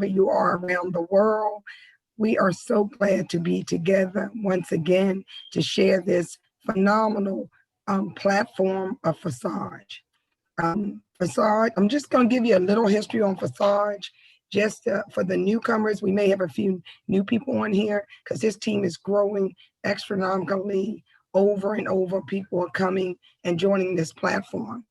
you are around the world. We are so glad to be together once again to share this phenomenal platform of Forsage. Forsage, I'm just going to give you a little history on Forsage. Just for the newcomers, we may have a few new people on here because this team is growing astronomically over and over. People are coming and joining this platform.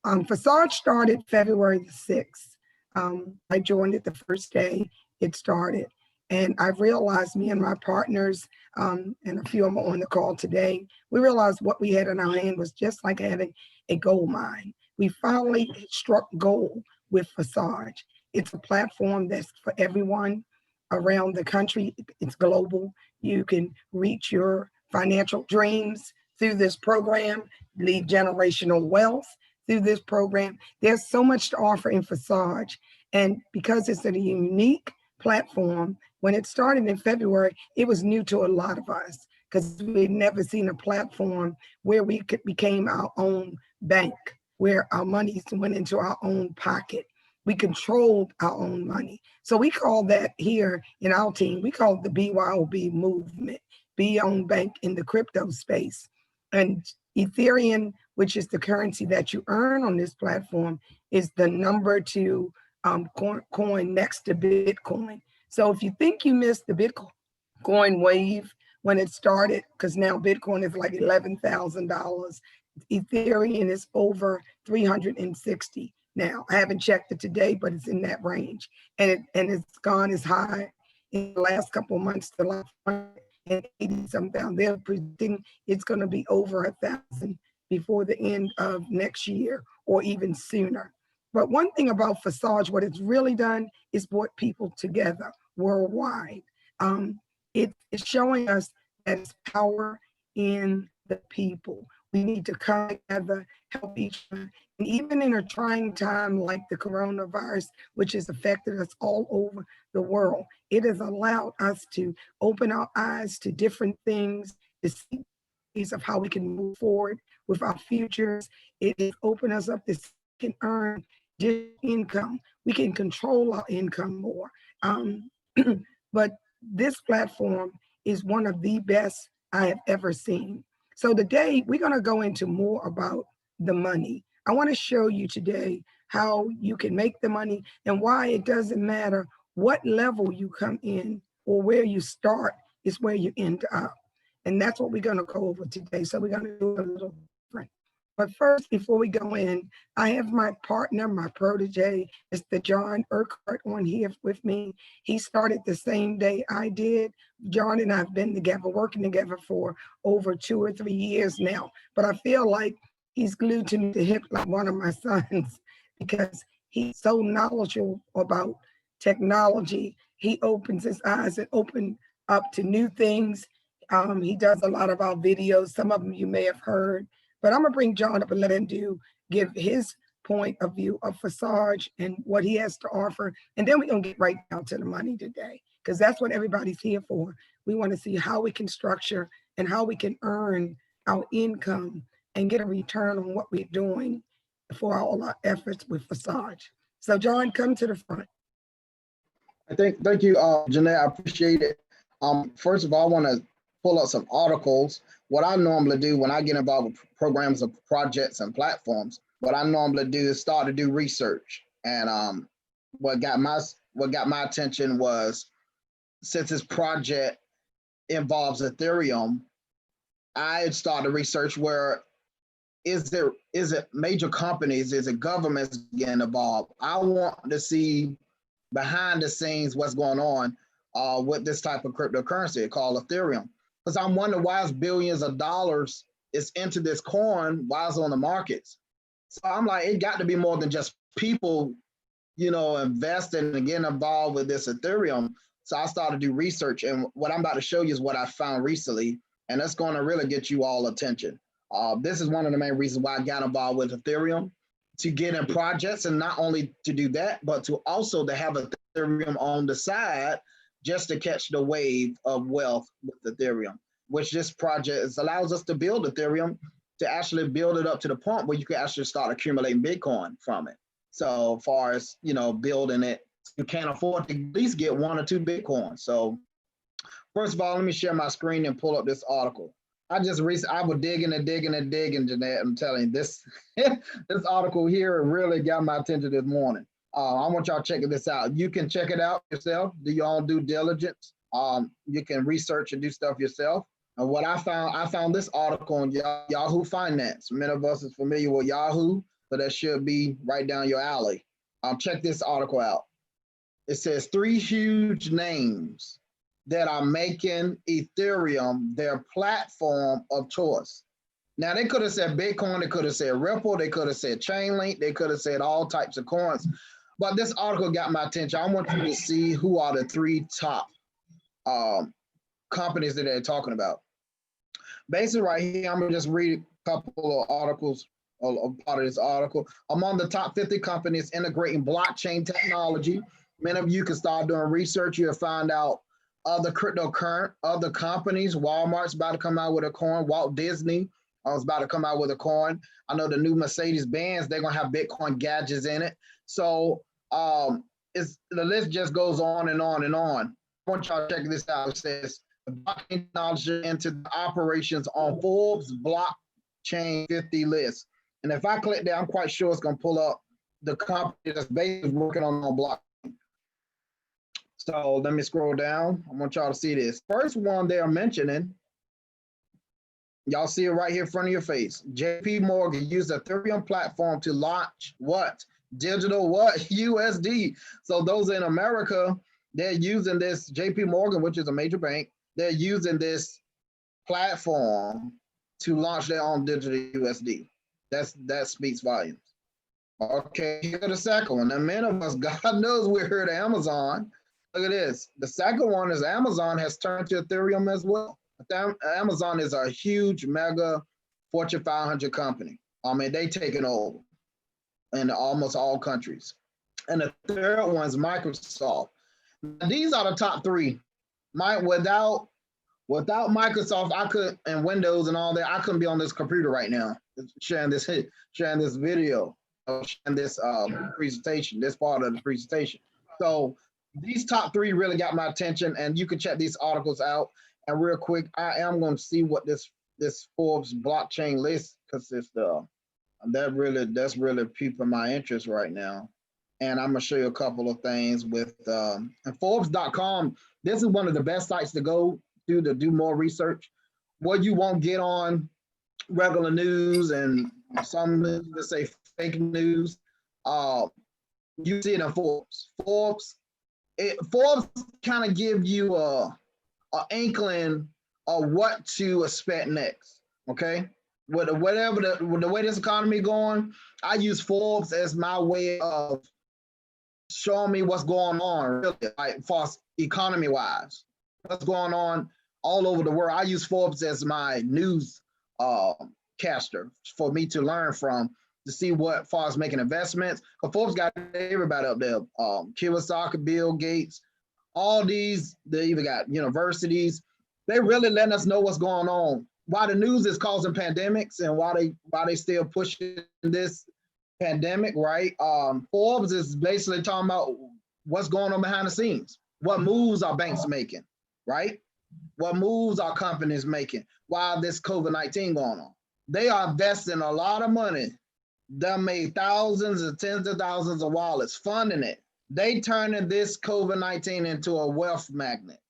Forsage started February the 6th. I joined it the first day it started. And I realized, me and my partners, and a few of them on the call today, we realized what we had in our hand was just like having a gold mine. We finally struck gold with Forsage. It's a platform that's for everyone around the country. It's global. You can reach your financial dreams through this program, leave generational wealth through this program. There's so much to offer in Forsage. And because it's a unique platform, when it started in February, it was new to a lot of us because we'd never seen a platform where we became our own bank, where our money went into our own pocket. We controlled our own money. So we call that here in our team, we call it the BYOB movement, be your own bank in the crypto space. And Ethereum, which is the currency that you earn on this platform, is the number two coin next to Bitcoin. So if you think you missed the Bitcoin wave when it started, because now Bitcoin is like $11,000, Ethereum is over 360 now. I haven't checked it today, but it's in that range. And it's gone as high in the last couple of months to like 180 something. They're predicting it's going to be over 1,000 before the end of next year or even sooner. But one thing about Forsage, what it's really done is brought people together worldwide. It's showing us that it's power in the people. We need to come together, help each other. And even in a trying time like the coronavirus, which has affected us all over the world, it has allowed us to open our eyes to different things, to see ways of how we can move forward with our futures. It has opened us up to can earn income. We can control our income more. But this platform is one of the best I have ever seen. So today we're going to go into more about the money. I want to show you today how you can make the money and why it doesn't matter what level you come in or where you start, is where you end up. And that's what we're going to go over today. So we're going to do a little different. But first, before we go in, I have my partner, my protege, Mr. John Urquhart, on here with me. He started the same day I did. John and I have been together, working together for over 2 or 3 years now. But I feel like he's glued to the hip like one of my sons because he's so knowledgeable about technology. He opens his eyes and opens up to new things. He does a lot of our videos. Some of them you may have heard. But I'm gonna bring John up and let him give his point of view of Forsage and what he has to offer. And then we're gonna get right down to the money today, because that's what everybody's here for. We wanna see how we can structure and how we can earn our income and get a return on what we're doing for all our efforts with Forsage. So John, come to the front. Thank you, Jeanette. I appreciate it. First of all, I want to pull up some articles. What I normally do when I get involved with programs or projects and platforms, what I normally do is start to do research. And what got my attention was, since this project involves Ethereum, I had started research where is it major companies, is it governments getting involved? I want to see behind the scenes what's going on with this type of cryptocurrency called Ethereum. Because I'm wondering why is billions of dollars is into this coin, why is it on the markets? So I'm like, it got to be more than just people, investing and getting involved with this Ethereum. So I started to do research, and what I'm about to show you is what I found recently, and that's going to really get you all attention. This is one of the main reasons why I got involved with Ethereum, to get in projects, and not only to do that, but to also to have Ethereum on the side just to catch the wave of wealth with Ethereum, which this project allows us to build Ethereum, to actually build it up to the point where you can actually start accumulating Bitcoin from it. So as far as, building it You can't afford to at least get 1 or 2 Bitcoin. So first of all, let me share my screen and pull up this article. I was digging, Jeanette. I'm telling you, this this article here really got my attention this morning. I want y'all checking this out. You can check it out yourself. Do your own due diligence. You can research and do stuff yourself. And what I found this article on Yahoo Finance. Many of us is familiar with Yahoo, so that should be right down your alley. Check this article out. It says 3 huge names that are making Ethereum their platform of choice. Now, they could have said Bitcoin, they could have said Ripple, they could have said Chainlink, they could have said all types of coins. But this article got my attention. I want you to see who are the 3 top companies that they're talking about. Basically, right here, I'm going to just read a couple of articles, or part of this article. Among the top 50 companies integrating blockchain technology, many of you can start doing research. You'll find out other other companies. Walmart's about to come out with a coin. Walt Disney is about to come out with a coin. I know the new Mercedes-Benz, they're going to have Bitcoin gadgets in it. So the list just goes on and on and on. I want y'all to check this out. It says, the blockchain technology into the operations on Forbes blockchain 50 list. And if I click there, I'm quite sure it's going to pull up the company that's basically working on blockchain. So let me scroll down. I want y'all to see this. First one they're mentioning, y'all see it right here in front of your face. JP Morgan used the Ethereum platform to launch what? Digital what? USD. So those in America, they're using this, JP Morgan, which is a major bank, they're using this platform to launch their own digital USD. That speaks volumes. Okay, here's the second one. Now, many of us, God knows we heard of Amazon. Look at this. The second one is Amazon has turned to Ethereum as well. Amazon is a huge, mega Fortune 500 company. I mean, they taking over in almost all countries. And the third one is Microsoft. Now, these are the top 3. Without Microsoft, I could, and Windows and all that, I couldn't be on this computer right now sharing this video, sharing this presentation, this part of the presentation. So these top 3 really got my attention, and you can check these articles out. And real quick, I am going to see what this Forbes blockchain list consists of. That's really piquing my interest right now. And I'm going to show you a couple of things with and Forbes.com. This is one of the best sites to go to do more research. What you won't get on regular news and some, let's say, fake news, you see it in Forbes. Forbes kind of give you a inkling of what to expect next. Okay, with the way this economy going, I use Forbes as my way of showing me what's going on, really, like for economy wise, what's going on all over the world. I use Forbes as my news caster for me to learn from, to see what far as making investments. But Forbes got everybody up there. Kiyosaki, Bill Gates, all these, they even got universities. They really letting us know what's going on. Why the news is causing pandemics and why they still pushing this pandemic, right? Forbes is basically talking about what's going on behind the scenes. What moves are banks making, right? What moves are companies making while this COVID-19 going on? They are investing a lot of money. They made thousands and tens of thousands of wallets funding it. They turning this COVID-19 into a wealth magnet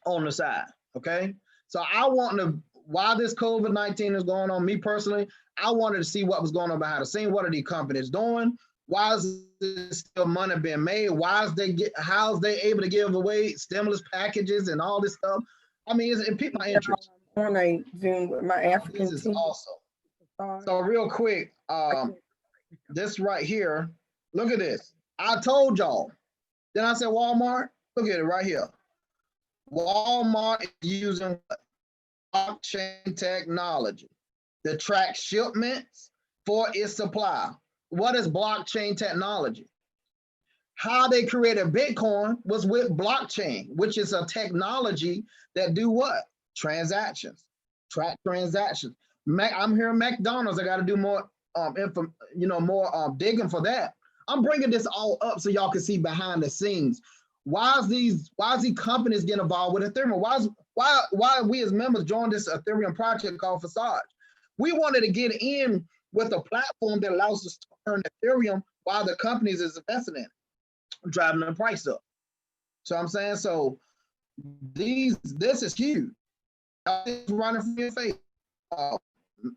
on the side, okay? So while this COVID-19 is going on, me personally, I wanted to see what was going on behind the scene. What are these companies doing? Why is this still money being made? How's they able to give away stimulus packages and all this stuff? I mean, it piqued my interest. On a Zoom with my African This is team. awesome. So real quick, this right here, look at this. I told y'all. Then I said Walmart. Look at it right here. Walmart is using blockchain technology to track shipments for its supply. What is blockchain technology? How they created Bitcoin was with blockchain, which is a technology that do what? Transactions, track transactions. I'm here at McDonald's. I got to do more, more digging for that. I'm bringing this all up so y'all can see behind the scenes. Why is these companies getting involved with Ethereum? Why we as members joined this Ethereum project called Forsage? We wanted to get in with a platform that allows us to earn Ethereum while the companies is investing in it, driving the price up. So I'm saying, so this is huge. It's running from your face.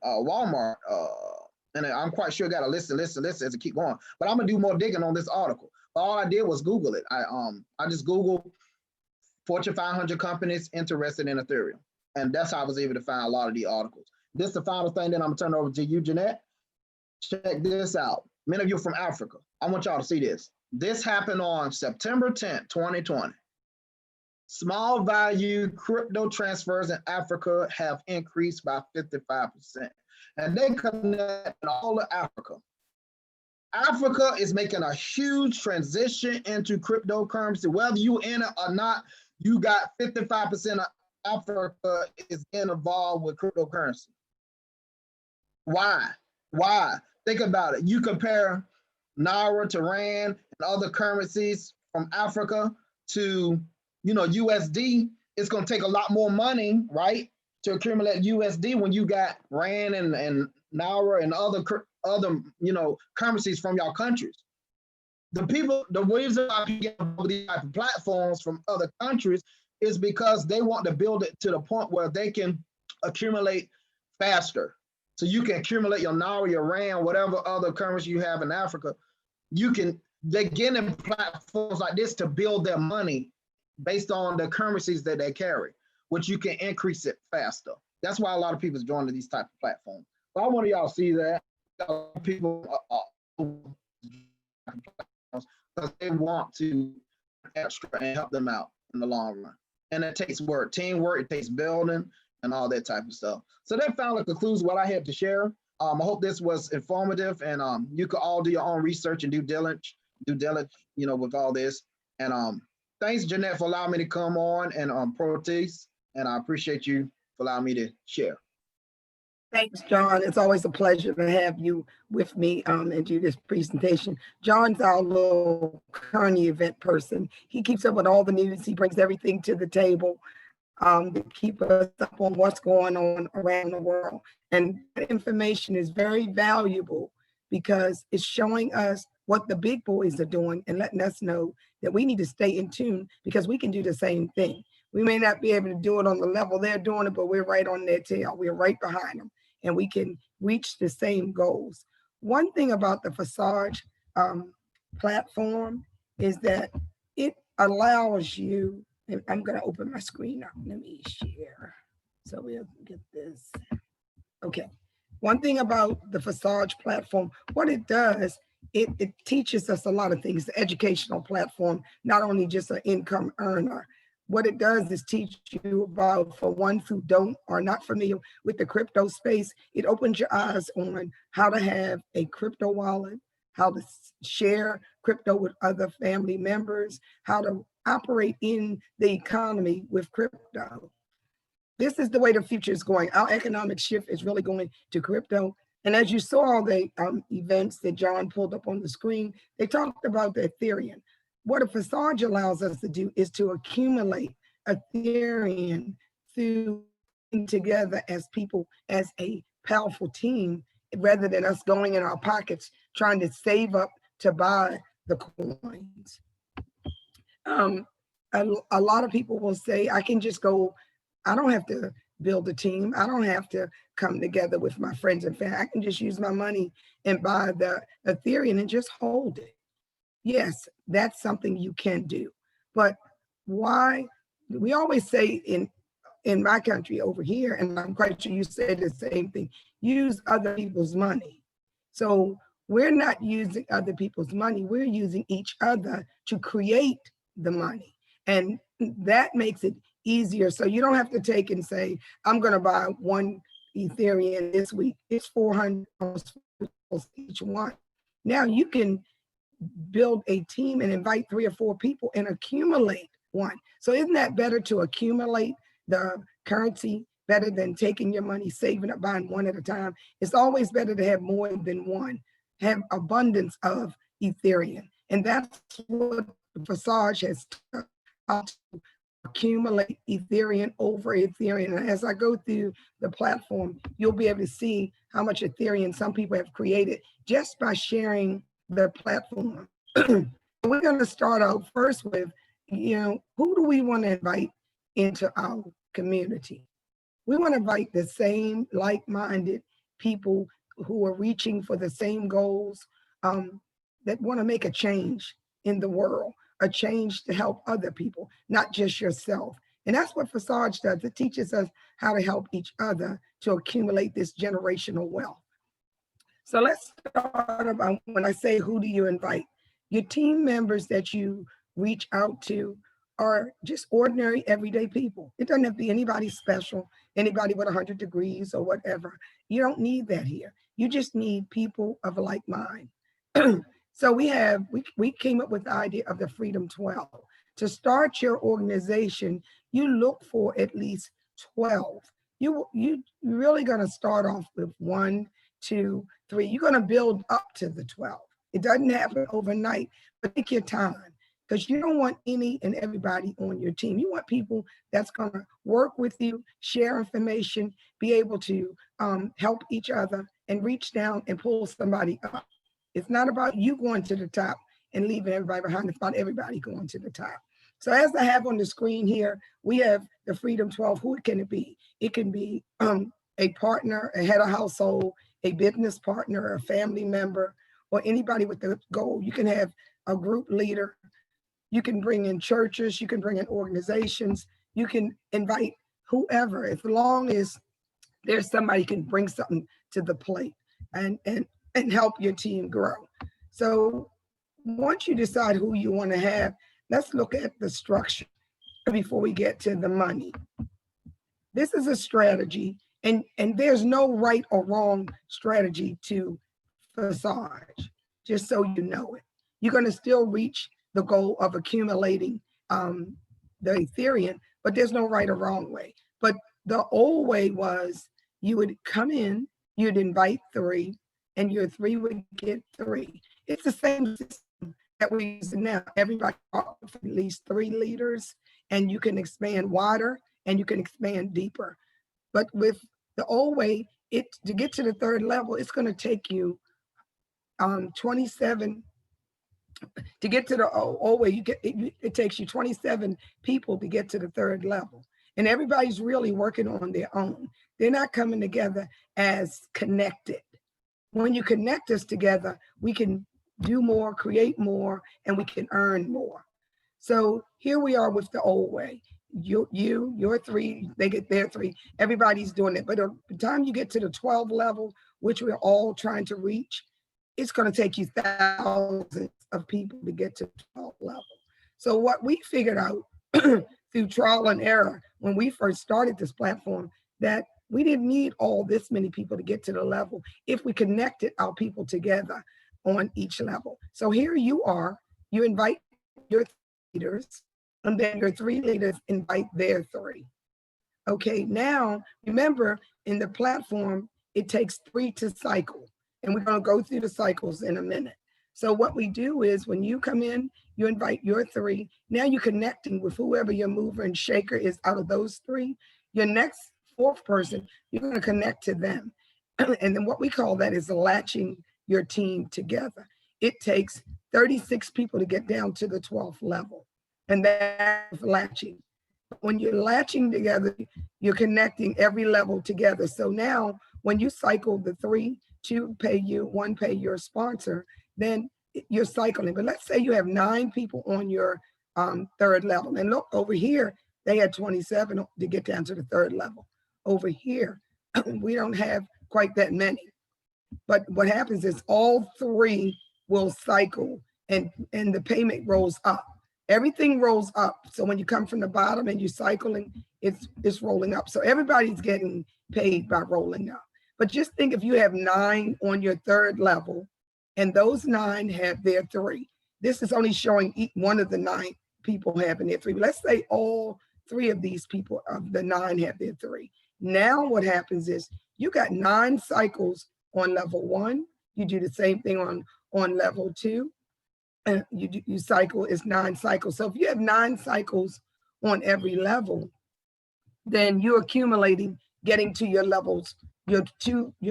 Walmart, and I'm quite sure got a list as it keep going. But I'm gonna do more digging on this article. But all I did was Google it. I just Googled Fortune 500 companies interested in Ethereum, and that's how I was able to find a lot of the articles. This is the final thing. Then I'm gonna turn it over to you, Jeanette. Check this out. Many of you from Africa, I want y'all to see this. This happened on September 10th, 2020. Small value crypto transfers in Africa have increased by 55%. And they connect all of Africa. Africa is making a huge transition into cryptocurrency. Whether you in it or not, you got 55% of Africa is involved with cryptocurrency. Why? Think about it. You compare Naira to Rand and other currencies from Africa to, USD. It's going to take a lot more money, right, to accumulate USD when you got Rand and Naira and other currencies from your countries. The reason why people get these type of platforms from other countries is because they want to build it to the point where they can accumulate faster. So you can accumulate your Naira, your Rand, whatever other currency you have in Africa. They get in platforms like this to build their money based on the currencies that they carry, which you can increase it faster. That's why a lot of people is joining these type of platforms. But I want y'all to see that people because they want to extra and help them out in the long run. And it takes work, teamwork, it takes building and all that type of stuff. So that finally concludes what I had to share. I hope this was informative, and you could all do your own research and due diligence, with all this. And thanks, Jeanette, for allowing me to come on and protest. And I appreciate you for allowing me to share. Thanks, John. It's always a pleasure to have you with me and do this presentation. John's our little current event person. He keeps up with all the news. He brings everything to the table to keep us up on what's going on around the world. And that information is very valuable because it's showing us what the big boys are doing and letting us know that we need to stay in tune because we can do the same thing. We may not be able to do it on the level they're doing it, but we're right on their tail. We're right behind them, and we can reach the same goals. One thing about the Forsage platform is that it allows you, and I'm going to open my screen up. Let me share so we'll get this. Okay. One thing about the Forsage platform, what it does, it teaches us a lot of things. The educational platform, not only just an income earner. What it does is teach you about, for ones who are not familiar with the crypto space, it opens your eyes on how to have a crypto wallet, how to share crypto with other family members, how to operate in the economy with crypto. This is the way the future is going. Our economic shift is really going to crypto. And as you saw the events that John pulled up on the screen, they talked about the Ethereum. What a Forsage allows us to do is to accumulate Ethereum through together as people, as a powerful team, rather than us going in our pockets trying to save up to buy the coins. A lot of people will say, I can just go, I don't have to build a team. I don't have to come together with my friends and family. I can just use my money and buy the Ethereum and just hold it. Yes, that's something you can do. But why? We always say in my country over here, and I'm quite sure you say the same thing, use other people's money. So we're not using other people's money. We're using each other to create the money. And that makes it easier. So you don't have to take and say, I'm going to buy one Ethereum this week. It's 400 each one. Now you can build a team and invite 3 or 4 people and accumulate one. So isn't that better to accumulate the currency better than taking your money, saving it, buying one at a time? It's always better to have more than one, have abundance of Ethereum. And that's what Forsage has taught, how to accumulate Ethereum over Ethereum. And as I go through the platform, you'll be able to see how much Ethereum some people have created just by sharing their platform. We're going to start out first with, who do we want to invite into our community? We want to invite the same like-minded people who are reaching for the same goals, that want to make a change in the world, a change to help other people, not just yourself. And that's what Forsage does. It teaches us how to help each other to accumulate this generational wealth. So let's start about when I say, who do you invite? Your team members that you reach out to are just ordinary, everyday people. It doesn't have to be anybody special, anybody with 100 degrees or whatever. You don't need that here. You just need people of a like mind. So we came up with the idea of the Freedom 12. To start your organization, you look for at least 12. You really going to start off with 1, 2, 3. You're going to build up to the 12. It doesn't happen overnight, but take your time, because you don't want any and everybody on your team. You want people that's going to work with you, share information, be able to help each other, and reach down and pull somebody up. It's not about you going to the top and leaving everybody behind. It's about everybody going to the top. So as I have on the screen here, we have the Freedom 12. Who can it be? It can be a partner, a head of household, a business partner, a family member, or anybody with the goal. You can have a group leader. You can bring in churches. You can bring in organizations. You can invite whoever, as long as there's somebody who can bring something to the plate and help your team grow. So once you decide who you want to have, let's look at the structure before we get to the money. This is a strategy, and there's no right or wrong strategy to Forsage, just so you know it. You're going to still reach the goal of accumulating the Ethereum, but there's no right or wrong way. But the old way was you would come in, you'd invite 3, and your 3 would get 3. It's the same system that we're using now. Everybody offers at least 3 leaders, and you can expand wider and you can expand deeper. But with the old way, to get to the 3rd level, it's going to take you 27. To get to the old way, it takes you 27 people to get to the 3rd level. And everybody's really working on their own. They're not coming together as connected. When you connect us together, we can do more, create more, and we can earn more. So here we are with the old way. Your 3, they get their 3. Everybody's doing it. But by the time you get to the 12 level, which we're all trying to reach, it's going to take you thousands of people to get to the 12 level. So what we figured out through trial and error when we first started this platform, that we didn't need all this many people to get to the level if we connected our people together on each level. So here you are, you invite your leaders, and then your 3 leaders invite their 3. Okay, now remember, in the platform, it takes 3 to cycle. And we're going to go through the cycles in a minute. So what we do is when you come in, you invite your 3. Now you're connecting with whoever your mover and shaker is out of those 3. Your next 4th person, you're going to connect to them. And then what we call that is latching your team together. It takes 36 people to get down to the 12th level. And that's latching. When you're latching together, you're connecting every level together. So now when you cycle the 3, 2 pay you, 1 pay your sponsor, then you're cycling. But let's say you have 9 people on your 3rd level. And look, over here, they had 27 to get down to the 3rd level. Over here, we don't have quite that many. But what happens is all 3 will cycle, and the payment rolls up. Everything rolls up. So when you come from the bottom and you're cycling, it's rolling up. So everybody's getting paid by rolling up. But just think, if you have 9 on your 3rd level, and those 9 have their 3. This is only showing each one of the 9 people having their 3. But let's say all 3 of these people of the 9 have their 3. Now what happens is you got 9 cycles on level 1. You do the same thing on level 2, you cycle is 9 cycles. So if you have 9 cycles on every level, then you're accumulating, getting to your levels, your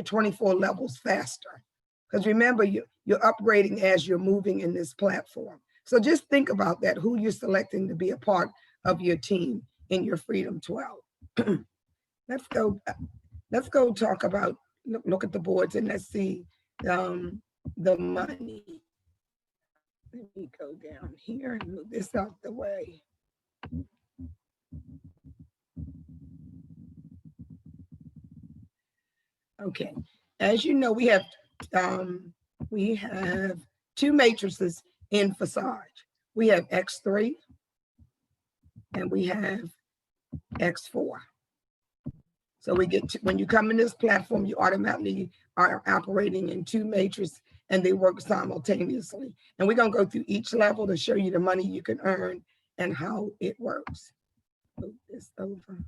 24 levels faster. Because remember, you're upgrading as you're moving in this platform. So just think about that, who you're selecting to be a part of your team in your Freedom 12. Let's go talk about, look at the boards and let's see the money. Let me go down here and move this out the way. Okay, as you know, we have 2 matrices in Forsage. We have X3 and we have X4. So we get to, when you come in this platform, you automatically are operating in 2 matrices and they work simultaneously. And we're gonna go through each level to show you the money you can earn and how it works. Move this over.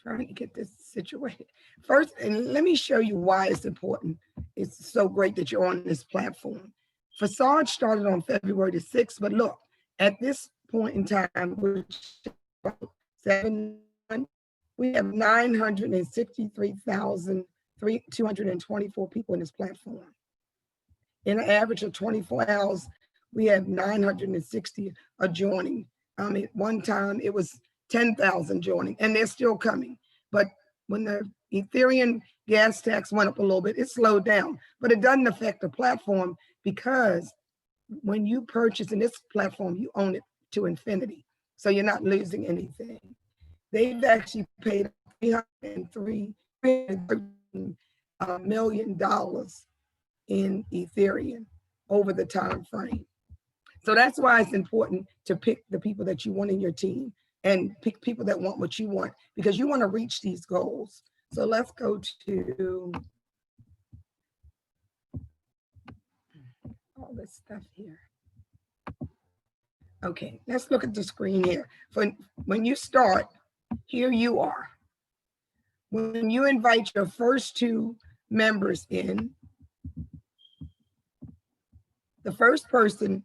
Trying to get this situated. First, and let me show you why it's important. It's so great that you're on this platform. Forsage started on February the 6th, but look, at this point in time, which is about 7 months, we have 963,224 people in this platform. In an average of 24 hours, we have 960 joining. At one time, it was 10,000 joining, and they're still coming. But when the Ethereum gas tax went up a little bit, it slowed down. But it doesn't affect the platform because when you purchase in this platform, you own it to infinity. So you're not losing anything. They've actually paid $313 million in Ethereum over the time frame. So that's why it's important to pick the people that you want in your team and pick people that want what you want, because you want to reach these goals. So let's go to all this stuff here. Okay, let's look at the screen here. When you start, here you are. When you invite your first 2 members in, the first person,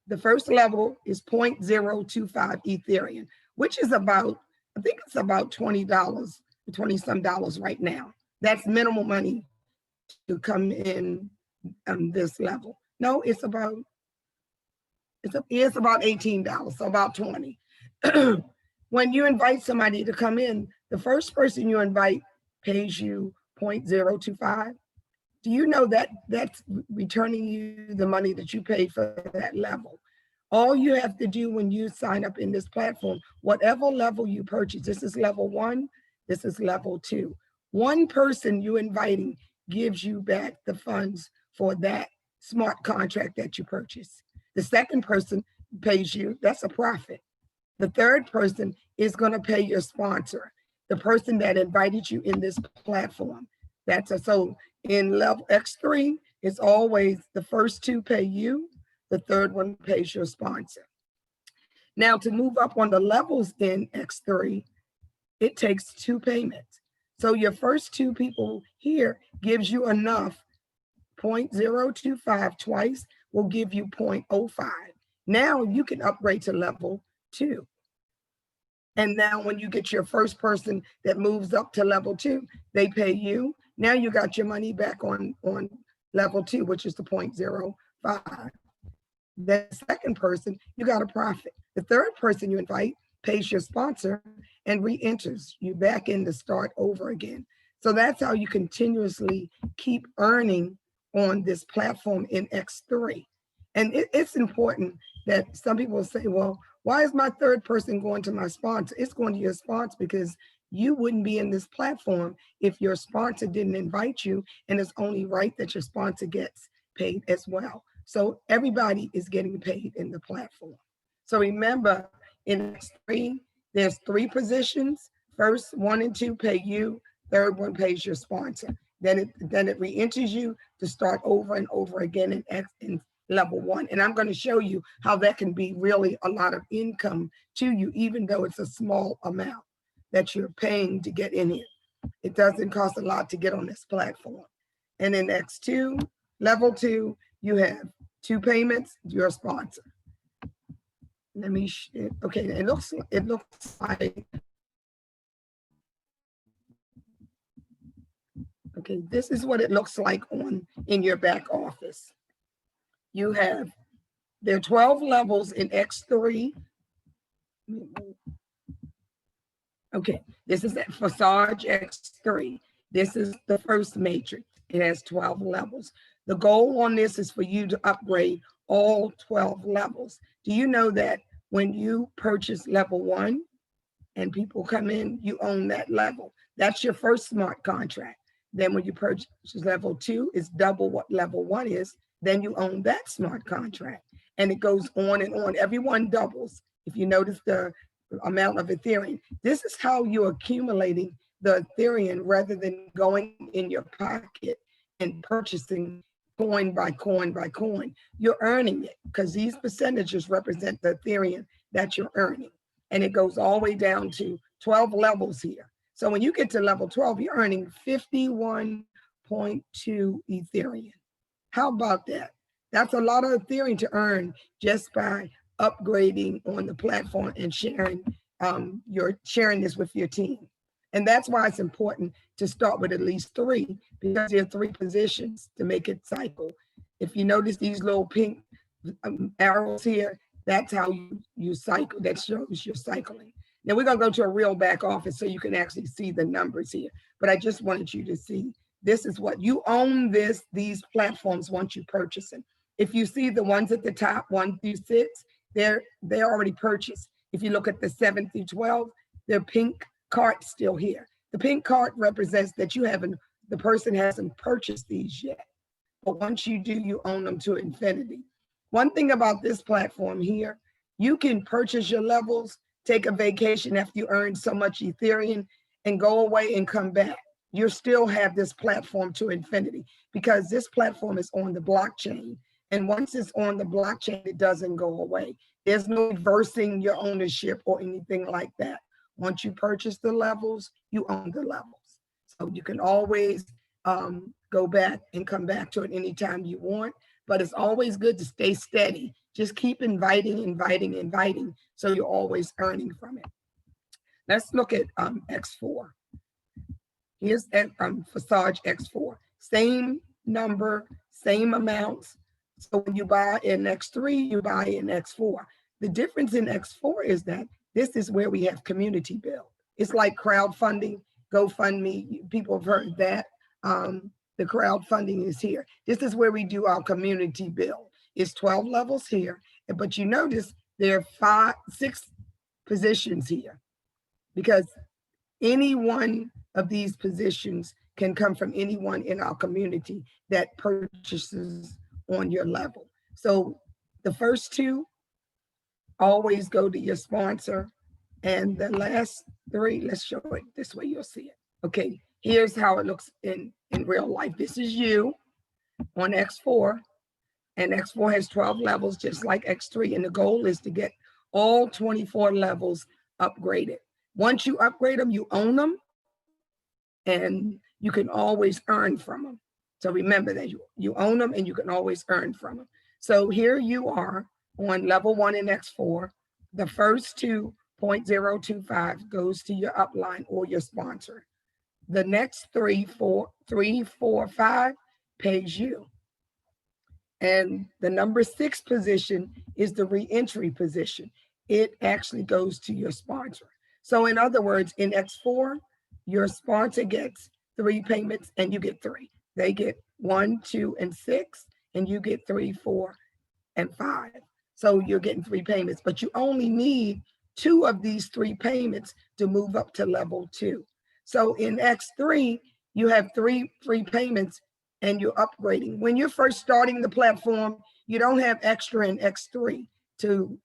the first level is 0.025 Ethereum, which is about, I think it's about $20, 20 some dollars right now. That's minimal money to come in this level. No, it's about $18, so about 20. When you invite somebody to come in, the first person you invite pays you 0.025. Do you know that that's returning you the money that you paid for that level? All you have to do when you sign up in this platform, whatever level you purchase, this is level 1, this is level 2. One person you inviting gives you back the funds for that smart contract that you purchased. The second person pays you, that's a profit. The third person is going to pay your sponsor, the person that invited you in this platform. So in level X3, it's always the first 2 pay you, the third one pays your sponsor. Now to move up on the levels in X3, it takes 2 payments. So your first 2 people here gives you enough, 0.025 twice will give you 0.05. Now you can upgrade to level 2. And now when you get your first person that moves up to level 2, they pay you. Now you got your money back on level 2, which is the 0.05. The second person, you got a profit. The third person you invite pays your sponsor and re-enters you back in to start over again. So that's how you continuously keep earning on this platform in X3. And it's important that some people say, well, why is my third person going to my sponsor? It's going to your sponsor because you wouldn't be in this platform if your sponsor didn't invite you, and it's only right that your sponsor gets paid as well. So everybody is getting paid in the platform. So remember, in X3, there's 3 positions. First, 1 and 2 pay you, third one pays your sponsor. Then it re-enters you to start over and over again in level 1. And I'm going to show you how that can be really a lot of income to you, even though it's a small amount that you're paying to get in here. It doesn't cost a lot to get on this platform. And in X2, Level 2, you have 2 payments, your sponsor. Let me, okay, it looks like, okay, this is what it looks like in your back office. You have, there are 12 levels in X3. Okay, this is at Forsage X3. This is the first matrix. It has 12 levels. The goal on this is for you to upgrade all 12 levels. Do you know that when you purchase level 1 and people come in, you own that level? That's your first smart contract. Then when you purchase level 2, it's double what level 1 is. Then you own that smart contract. And it goes on and on. Everyone doubles. If you notice the amount of Ethereum, this is how you're accumulating the Ethereum rather than going in your pocket and purchasing coin by coin by coin. You're earning it because these percentages represent the Ethereum that you're earning. And it goes all the way down to 12 levels here. So when you get to level 12, you're earning 51.2 Ethereum. How about that? That's a lot of Ethereum to earn just by upgrading on the platform and sharing this with your team. And that's why it's important to start with at least 3, because there are 3 positions to make it cycle. If you notice these little pink arrows here, that's how you cycle. That shows you're cycling. Now we're gonna go to a real back office so you can actually see the numbers here. But I just wanted you to see, this is what you own these platforms once you purchase them. If you see the ones at the top, 1 through 6, they're already purchased. If you look at the 7 through 12, their pink card still here. The pink card represents that the person hasn't purchased these yet. But once you do, you own them to infinity. One thing about this platform here, you can purchase your levels, take a vacation after you earn so much Ethereum, and go away and come back. You still have this platform to infinity because this platform is on the blockchain. And once it's on the blockchain, it doesn't go away. There's no reversing your ownership or anything like that. Once you purchase the levels, you own the levels. So you can always go back and come back to it anytime you want, but it's always good to stay steady. Just keep inviting, so you're always earning from it. Let's look at X4. Here's Forsage X4. Same number, same amounts. So when you buy in X3, you buy in X4. The difference in X4 is that this is where we have community build. It's like crowdfunding, GoFundMe. People have heard that. The crowdfunding is here. This is where we do our community build. It's 12 levels here, but you notice there are 6 positions here because any one of these positions can come from anyone in our community that purchases on your level. So the first 2 always go to your sponsor, and the last 3, let's show it this way, you'll see it. Okay, here's how it looks in real life. This is you on X4, and X4 has 12 levels just like X3, and the goal is to get all 24 levels upgraded. Once you upgrade them, you own them, and you can always earn from them. So remember that you own them and you can always earn from them. So here you are on level 1 in X4. The first 2.025 goes to your upline or your sponsor. The next 3, 4, 5 pays you. And the number 6 position is the re-entry position. It actually goes to your sponsor. So in other words, in X4, your sponsor gets 3 payments and you get 3. They get 1, 2, and 6, and you get 3, 4, and 5. So you're getting 3 payments, but you only need 2 of these 3 payments to move up to level 2. So in X3, you have 3 payments and you're upgrading. When you're first starting the platform, you don't have extra in X3 to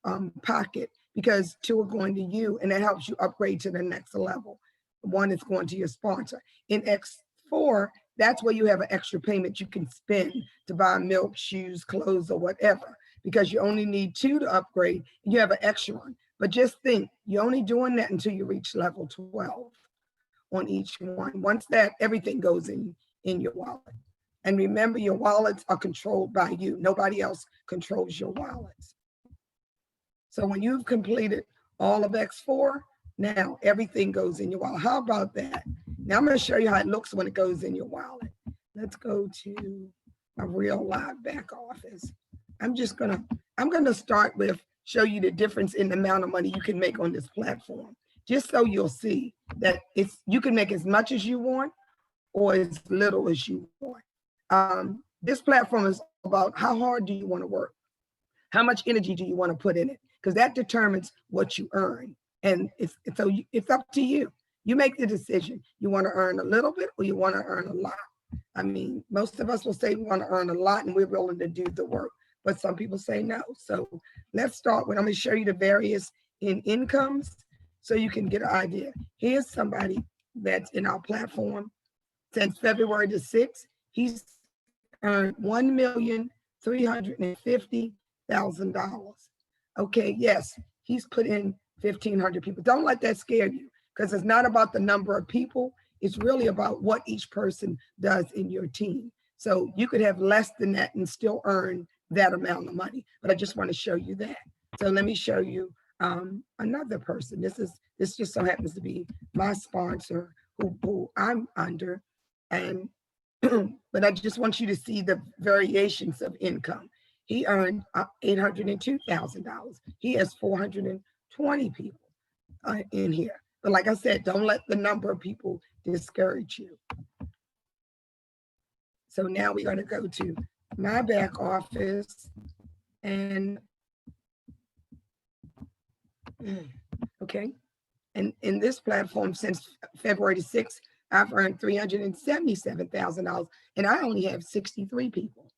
pocket because 2 are going to you, and it helps you upgrade to the next level. 1 is going to your sponsor. In X4, that's where you have an extra payment you can spend to buy milk, shoes, clothes, or whatever, because you only need 2 to upgrade, and you have an extra one. But just think, you're only doing that until you reach level 12 on each one. Once that, everything goes in your wallet. And remember, your wallets are controlled by you. Nobody else controls your wallets. So when you've completed all of X4, now everything goes in your wallet. How about that? Now I'm going to show you how it looks when it goes in your wallet. Let's go to a real live back office. I'm going to start with show you the difference in the amount of money you can make on this platform, just so you'll see that you can make as much as you want or as little as you want. This platform is about how hard do you want to work? How much energy do you want to put in it? Because that determines what you earn. And it's up to you. You make the decision. You want to earn a little bit or you want to earn a lot. I mean, most of us will say we want to earn a lot and we're willing to do the work, but some people say no. So let's start with, I'm going to show you the various incomes so you can get an idea. Here's somebody that's in our platform since February the 6th. He's earned $1,350,000. Okay, yes, he's put in 1,500 people. Don't let that scare you, because it's not about the number of people. It's really about what each person does in your team. So you could have less than that and still earn that amount of money. But I just want to show you that. So let me show you another person. This just so happens to be my sponsor who I'm under. And but I just want you to see the variations of income. He earned $802,000. He has 420 people in here. But like I said, don't let the number of people discourage you. So now we're going to go to my back office and okay. And in this platform since February the 6th, I've earned $377,000 and I only have 63 people.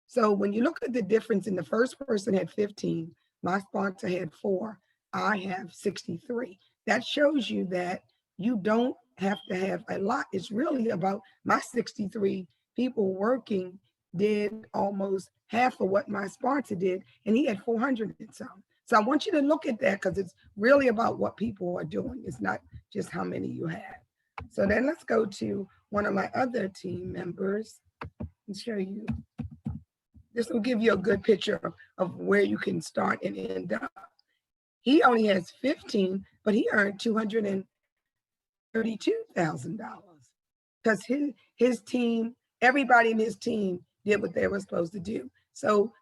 So when you look at the difference in the first person had 15, my sponsor had 4, I have 63. That shows you that you don't have to have a lot. It's really about my 63 people working did almost half of what my sponsor did, and he had 400 and some. So I want you to look at that because it's really about what people are doing. It's not just how many you have. So then let's go to one of my other team members and show you. This will give you a good picture of where you can start and end up. He only has 15, but he earned $232,000 because his team, everybody in his team did what they were supposed to do. So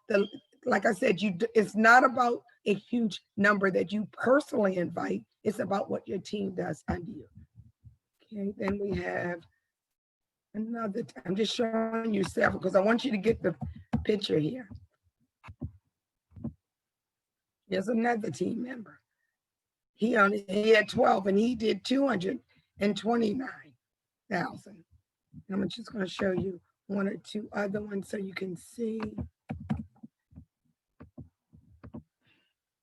like I said, it's not about a huge number that you personally invite. It's about what your team does under you. Okay, then we have another, I'm just showing you several because I want you to get the picture here. There's another team member. He had 12 and he did 229,000. I'm just going to show you one or two other ones so you can see.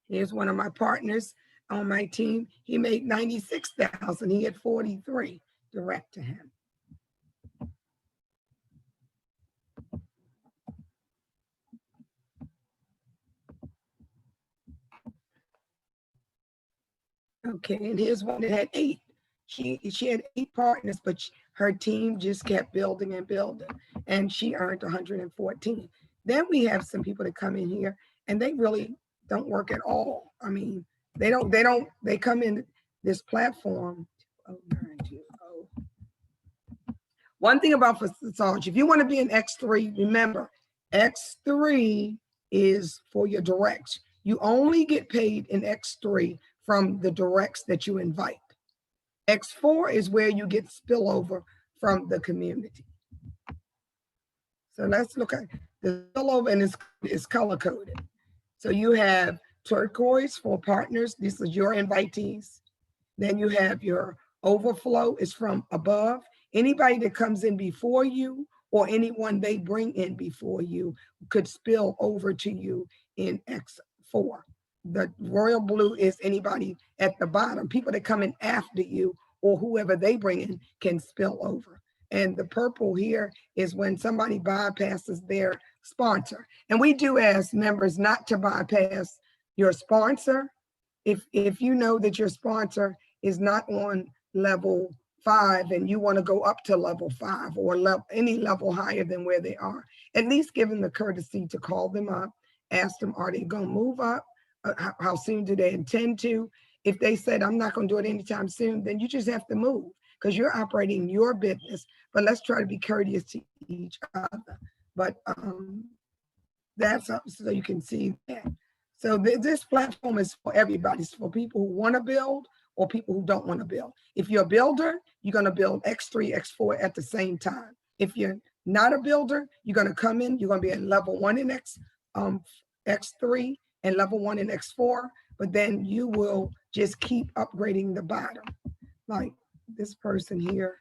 Here's one of my partners on my team. He made 96,000. He had 43 direct to him. Okay, and here's one that had 8. She had 8 partners, but her team just kept building and building, and she earned 114. Then we have some people that come in here, and they really don't work at all. I mean, they come in this platform. One thing about Forsage, if you want to be an X3, remember, X3 is for your directs. You only get paid in X3 from the directs that you invite. X4 is where you get spillover from the community. So let's look at the spillover, and it's color coded. So you have turquoise for partners. This is your invitees. Then you have your overflow is from above. Anybody that comes in before you or anyone they bring in before you could spill over to you in X4. The royal blue is anybody at the bottom. People that come in after you or whoever they bring in can spill over. And the purple here is when somebody bypasses their sponsor. And we do ask members not to bypass your sponsor. If you know that your sponsor is not on level 5 and you want to go up to level 5 or any level higher than where they are, at least give them the courtesy to call them up, ask them, are they going to move up? How soon do they intend to? If they said, I'm not going to do it anytime soon, then you just have to move because you're operating your business. But let's try to be courteous to each other. But that's up so you can see that. So this platform is for everybody. It's for people who want to build or people who don't want to build. If you're a builder, you're going to build X3, X4 at the same time. If you're not a builder, you're going to come in, you're going to be at level 1 in X3 and level 1 in X4, but then you will just keep upgrading the bottom. Like this person here,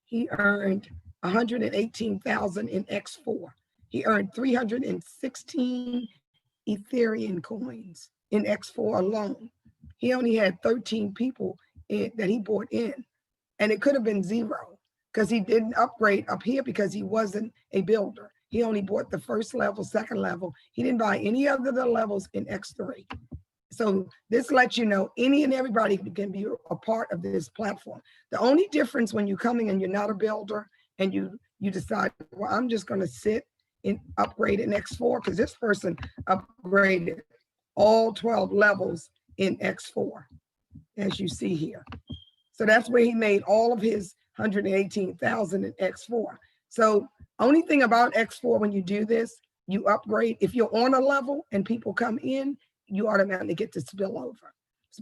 he earned 118,000 in X4. He earned 316 Ethereum coins in X4 alone. He only had 13 people that he bought in, and it could have been 0 because he didn't upgrade up here because he wasn't a builder. He only bought the first level, second level. He didn't buy any other the levels in X3. So this lets you know any and everybody can be a part of this platform. The only difference when you're coming and you're not a builder and you decide, well, I'm just going to sit and upgrade in X4 because this person upgraded all 12 levels in X4, as you see here. So that's where he made all of his 118,000 in X4. So only thing about X4 when you do this, you upgrade. If you're on a level and people come in, you automatically get the spillover.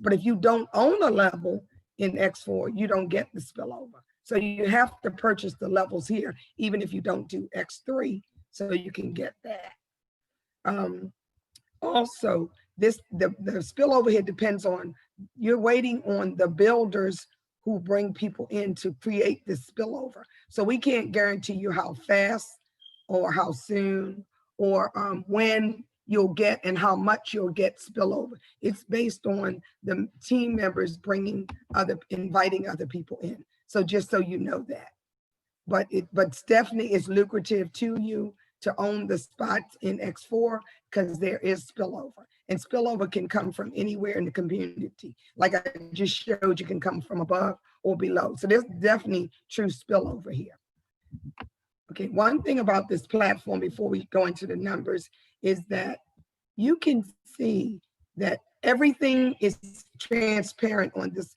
But if you don't own a level in X4, you don't get the spillover. So you have to purchase the levels here, even if you don't do X3, so you can get that. Also, the spillover here depends on, you're waiting on the builders who bring people in to create this spillover. So we can't guarantee you how fast or how soon or when you'll get and how much you'll get spillover. It's based on the team members inviting other people in. So just so you know that. But definitely it's lucrative to you to own the spots in X4 because there is spillover. And spillover can come from anywhere in the community. Like I just showed, you can come from above or below. So there's definitely true spillover here. Okay, one thing about this platform before we go into the numbers is that you can see that everything is transparent on this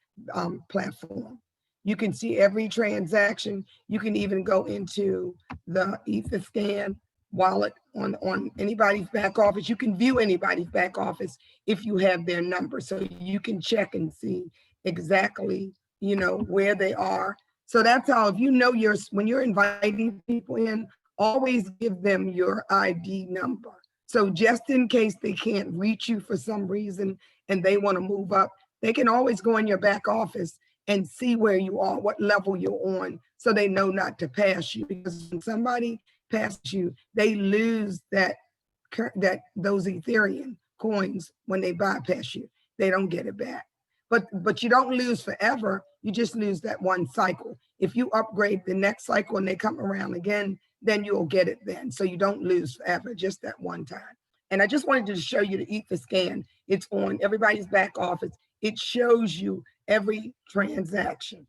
platform. You can see every transaction. You can even go into the Etherscan wallet on anybody's back office. You can view anybody's back office if you have their number. So you can check and see exactly, where they are. So that's how, if you know when you're inviting people in, always give them your ID number. So just in case they can't reach you for some reason and they want to move up, they can always go in your back office and see where you are, what level you're on, so they know not to pass you. Because when somebody passes you, they lose those Ethereum coins when they bypass you. They don't get it back. But you don't lose forever. You just lose that one cycle. If you upgrade the next cycle and they come around again, then you'll get it then. So you don't lose forever, just that one time. And I just wanted to show you the Etherscan. It's on everybody's back office. It shows you every transaction.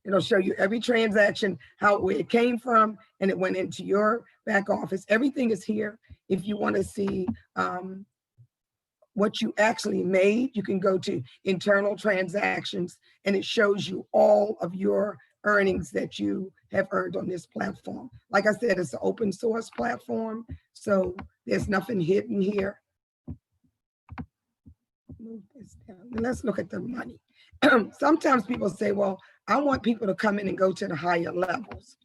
It'll show you every transaction, where it came from, and it went into your back office. Everything is here. If you want to see what you actually made, you can go to internal transactions, and it shows you all of your earnings that you have earned on this platform. Like I said, it's an open source platform, so there's nothing hidden here. Move this down. Let's look at the money. Sometimes people say, well, I want people to come in and go to the higher levels.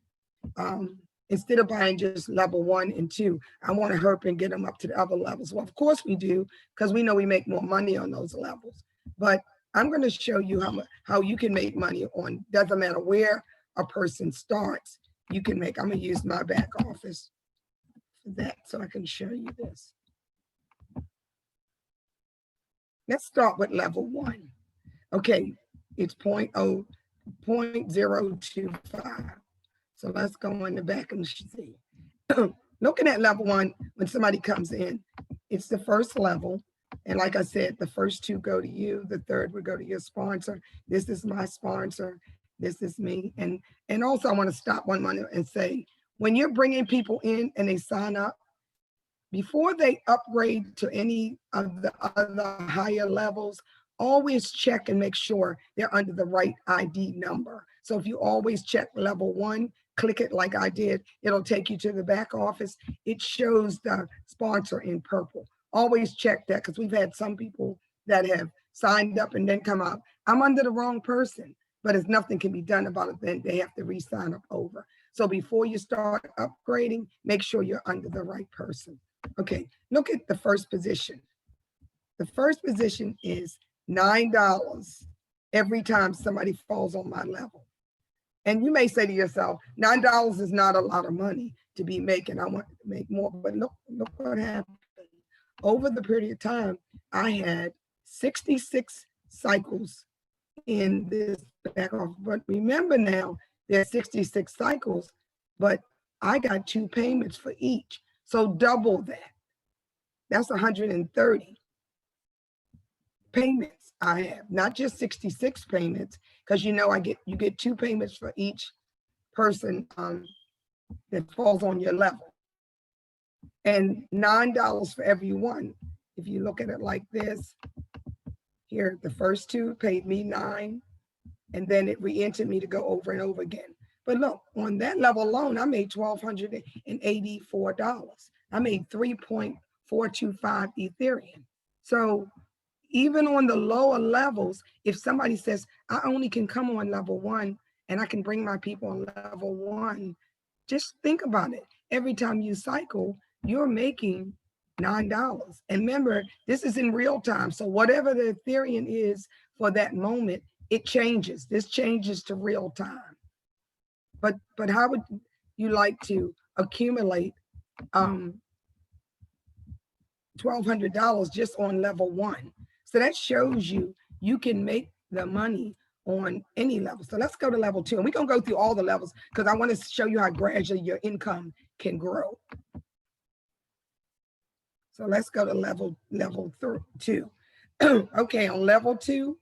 Instead of buying just level 1 and 2, I want to help and get them up to the other levels. Well, of course we do, because we know we make more money on those levels. But I'm going to show you how you can make money on, doesn't matter where a person starts, you can make. I'm going to use my back office for that so I can show you this. Let's start with level 1. Okay, it's 0.025. So let's go in the back and see. Looking at level 1, when somebody comes in, it's the first level. And like I said, the first two go to you, the third would go to your sponsor. This is my sponsor. This is me. And also I want to stop one minute and say, when you're bringing people in and they sign up, before they upgrade to any of the other higher levels, always check and make sure they're under the right ID number. So if you always check level 1, click it like I did, it'll take you to the back office. It shows the sponsor in purple. Always check that, because we've had some people that have signed up and then come out, I'm under the wrong person, but if nothing can be done about it, then they have to re-sign up over. So before you start upgrading, make sure you're under the right person. Okay, look at the first position. The first position is $9 every time somebody falls on my level. And you may say to yourself, $9 is not a lot of money to be making. I want to make more, but look what happened. Over the period of time, I had 66 cycles in this back off. But remember now, there's 66 cycles, but I got 2 payments for each. So double that. That's 130 payments I have, not just 66 payments, because you know you get 2 payments for each person that falls on your level, and $9 for every one. If you look at it like this, here the first 2 paid me $9, and then it re-entered me to go over and over again. But look, on that level alone, I made $1,284. I made 3.425 Ethereum. So even on the lower levels, if somebody says, I only can come on level 1 and I can bring my people on level 1, just think about it. Every time you cycle, you're making $9. And remember, this is in real time. So whatever the Ethereum is for that moment, it changes. This changes to real time. But how would you like to accumulate $1,200 just on level 1? So that shows you can make the money on any level. So let's go to level 2, and we're gonna go through all the levels because I want to show you how gradually your income can grow. So let's go to level 2. Okay, on level 2,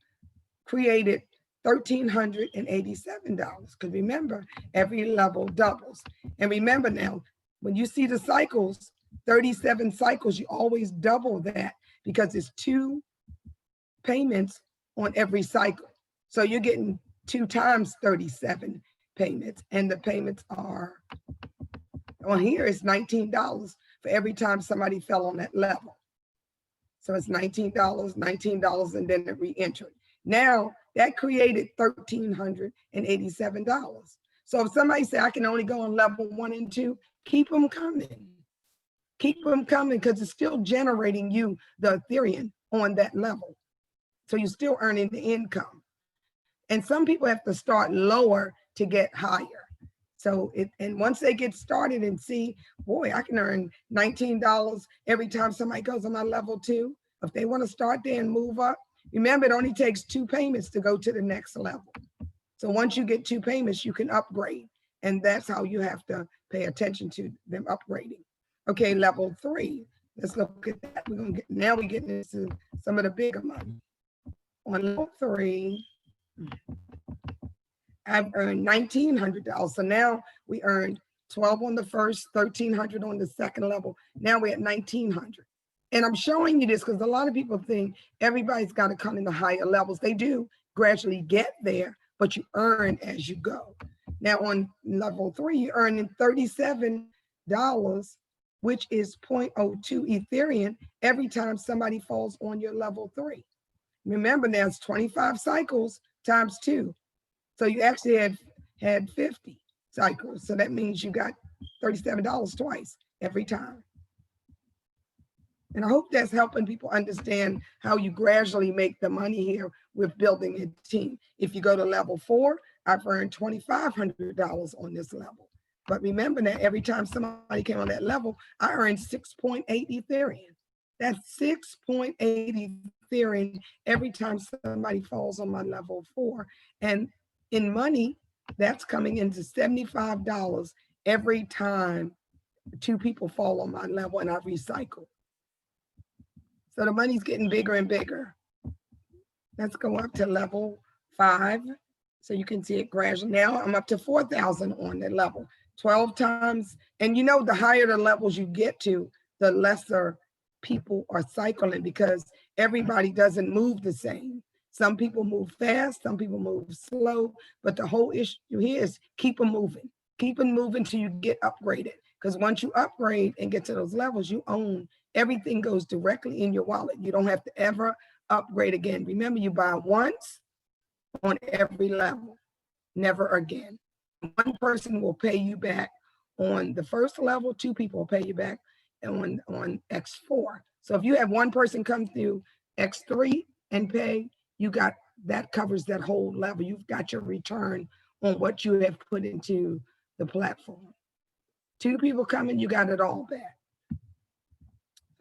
created $1,387, because remember, every level doubles. And remember now, when you see the cycles, 37 cycles, you always double that, because it's 2 payments on every cycle. So you're getting 2 times 37 payments, and the payments are, on here it's $19 for every time somebody fell on that level. So it's $19, and then it re-entered. Now that created $1,387. So if somebody say I can only go on level 1 and 2, keep them coming. Keep them coming, because it's still generating you the Ethereum on that level. So you're still earning the income. And some people have to start lower to get higher. So and once they get started and see, boy, I can earn $19 every time somebody goes on my level 2. If they want to start there and move up, remember, it only takes 2 payments to go to the next level. So once you get 2 payments, you can upgrade. And that's how you have to pay attention to them upgrading. Okay, level 3. Let's look at that. Now we're getting into some of the bigger money. On level 3, I've earned $1,900. So now we earned 12 on the first, 1,300 on the second level. Now we're at 1,900. And I'm showing you this because a lot of people think everybody's got to come in the higher levels. They do gradually get there, but you earn as you go. Now on level 3, you're earning $37, which is 0.02 Ethereum every time somebody falls on your level 3. Remember, there's 25 cycles times 2. So you actually had 50 cycles. So that means you got $37 twice every time. And I hope that's helping people understand how you gradually make the money here with building a team. If you go to level 4, I've earned $2,500 on this level. But remember that every time somebody came on that level, I earned 6.8 Ethereum. That's 6.8 Ethereum every time somebody falls on my level 4. And in money, that's coming into $75 every time 2 people fall on my level and I recycle. So the money's getting bigger and bigger. Let's go up to level 5. So you can see it gradually. Now I'm up to 4,000 on that level, 12 times. And you know, the higher the levels you get to, the lesser people are cycling because everybody doesn't move the same. Some people move fast, some people move slow, but the whole issue here is keep them moving. Keep them moving till you get upgraded. Because once you upgrade and get to those levels, you own everything goes directly in your wallet. You don't have to ever upgrade again. Remember, you buy once on every level, never again. One person will pay you back on the first level, 2 people will pay you back on X4. So if you have one person come through X3 and pay, you got that covers that whole level. You've got your return on what you have put into the platform. 2 people coming, you got it all back.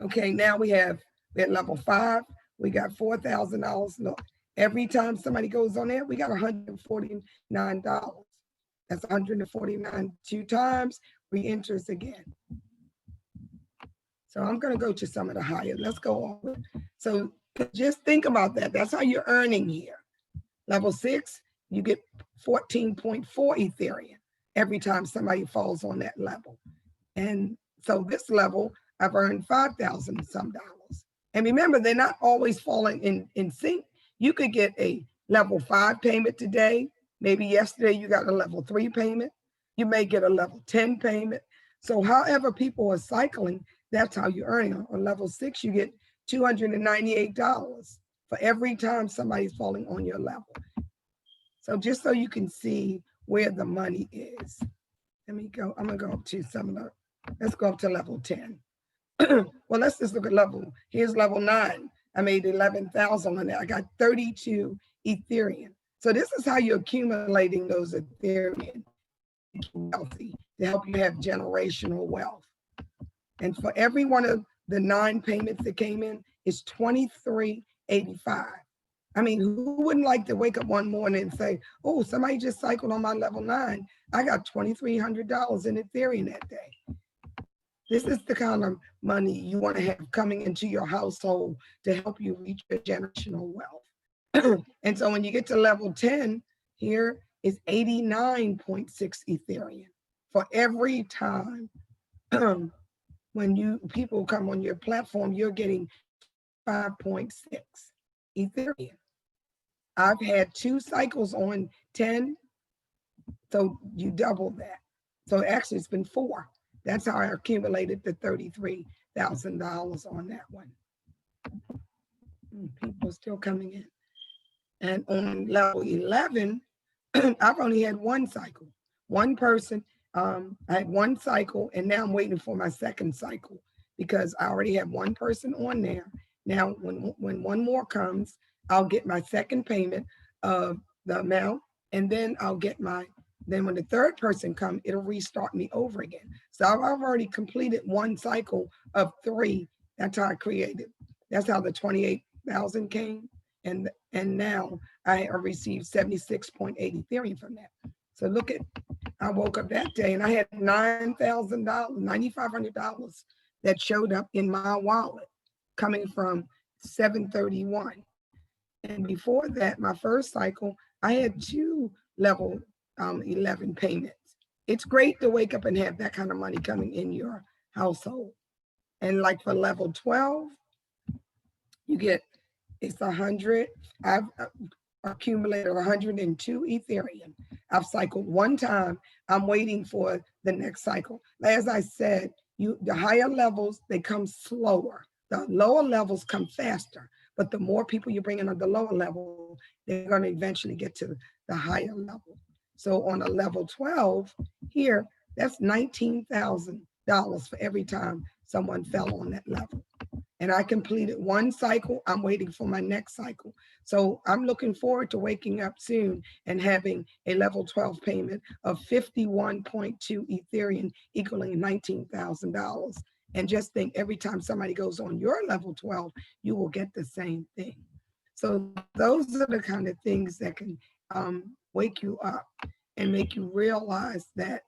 Okay, now we have at level 5, we got $4,000. Look, every time somebody goes on there, we got $149. That's 149 2 times, re-enters again. So I'm going to go to some of the higher. Let's go on. So just think about that. That's how you're earning here. Level 6, you get 14.4 Ethereum every time somebody falls on that level. And so this level, I've earned 5,000 some dollars. And remember, they're not always falling in sync. You could get a level 5 payment today. Maybe yesterday you got a level 3 payment. You may get a level 10 payment. So however people are cycling, that's how you're earning. On level 6, you get $298 for every time somebody's falling on your level. So just so you can see where the money is. Let me go. I'm going to go up to some of the, let's go up to level 10. Well, let's just look at level. Here's level 9. I made 11,000 on that. I got 32 Ethereum. So this is how you're accumulating those Ethereum wealthy to help you have generational wealth. And for every one of the 9 payments that came in, it's $23.85. I mean, who wouldn't like to wake up one morning and say, oh, somebody just cycled on my level 9. I got $2,300 in Ethereum that day. This is the kind of money you want to have coming into your household to help you reach your generational wealth. And so when you get to level 10, here is 89.6 Ethereum for every time when people come on your platform, you're getting 5.6 Ethereum. I've had 2 cycles on 10, so you double that. So actually it's been 4. That's how I accumulated the $33,000 on that one. People are still coming in. And on level 11, I've only had 1 cycle. One person, I had 1 cycle, and now I'm waiting for my second cycle because I already have 1 person on there. Now, when 1 more comes, I'll get my second payment of the amount, and then I'll get then when the third person comes, it'll restart me over again. So I've already completed 1 cycle of 3. That's how I created. That's how the 28,000 came. And now I received 76.8 Ethereum from that. So look at, I woke up that day and I had $9,000, $9,500 that showed up in my wallet coming from 731. And before that, my first cycle, I had 2 level 11 payments. It's great to wake up and have that kind of money coming in your household. And like for level 12, you get, it's 100. I've accumulated 102 Ethereum. I've cycled 1 time. I'm waiting for the next cycle. As I said, the higher levels, they come slower. The lower levels come faster. But the more people you bring in at the lower level, they're going to eventually get to the higher level. So on a level 12 here, that's $19,000 for every time someone fell on that level. And I completed 1 cycle. I'm waiting for my next cycle. So I'm looking forward to waking up soon and having a level 12 payment of 51.2 Ethereum equaling $19,000. And just think every time somebody goes on your level 12, you will get the same thing. So those are the kind of things that can wake you up and make you realize that